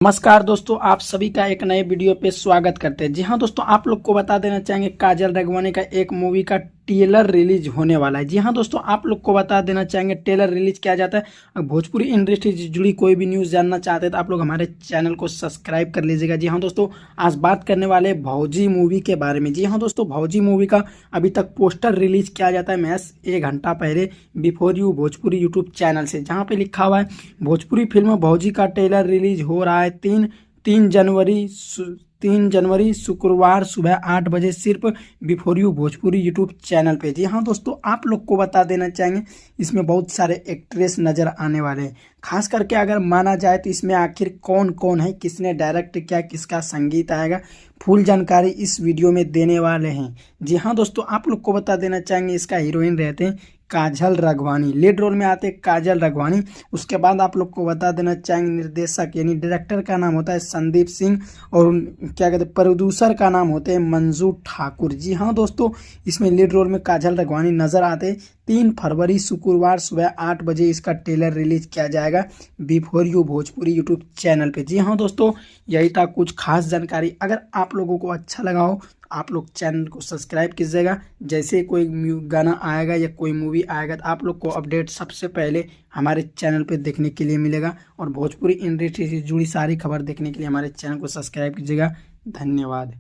नमस्कार दोस्तों, आप सभी का एक नए वीडियो पे स्वागत करते हैं। जी हाँ दोस्तों, आप लोग को बता देना चाहेंगे काजल राघवानी का एक मूवी का ट्रेलर रिलीज होने वाला है। जी हाँ दोस्तों, आप लोग को बता देना चाहेंगे ट्रेलर रिलीज किया जाता है। अगर भोजपुरी इंडस्ट्री से जुड़ी कोई भी न्यूज़ जानना चाहते हैं तो आप लोग हमारे चैनल को सब्सक्राइब कर लीजिएगा। जी हाँ दोस्तों, आज बात करने वाले भौजी मूवी के बारे में। जी हाँ दोस्तों, भौजी मूवी का अभी तक पोस्टर रिलीज किया जाता है महज 1 घंटा पहले before you Bhojpuri YouTube channel से, जहाँ पे लिखा हुआ है भोजपुरी फिल्म भौजी का ट्रेलर रिलीज हो रहा है 3 जनवरी शुक्रवार सुबह 8 बजे सिर्फ before you Bhojpuri YouTube channel पे। जी हाँ दोस्तों, आप लोग को बता देना चाहेंगे इसमें बहुत सारे एक्ट्रेस नज़र आने वाले हैं। खास करके अगर माना जाए तो इसमें आखिर कौन कौन है, किसने डायरेक्ट किया, किसका संगीत आएगा, फुल जानकारी इस वीडियो में देने वाले हैं। जी हाँ दोस्तों, आप लोग को बता देना चाहेंगे इसका हीरोइन रहते हैं काजल राघवानी, लीड रोल में आते हैं काजल राघवानी। उसके बाद आप लोग को बता देना चाहेंगे निर्देशक यानी डायरेक्टर का नाम होता है संदीप सिंह और क्या कहते हैं प्रोड्यूसर का नाम होते हैं मंजू ठाकुर। जी हाँ दोस्तों, इसमें लीड रोल में काजल राघवानी नजर आते। 3 फरवरी शुक्रवार सुबह 8 बजे इसका ट्रेलर रिलीज किया जाएगा before you Bhojpuri YouTube channel पे। जी हाँ दोस्तों, यही था कुछ खास जानकारी। अगर आप लोगों को अच्छा लगा हो आप लोग चैनल को सब्सक्राइब कीजिएगा। जैसे कोई गाना आएगा या कोई मूवी आएगा तो आप लोग को अपडेट सबसे पहले हमारे चैनल पे देखने के लिए मिलेगा। और भोजपुरी इंडस्ट्री से जुड़ी सारी खबर देखने के लिए हमारे चैनल को सब्सक्राइब कीजिएगा। धन्यवाद।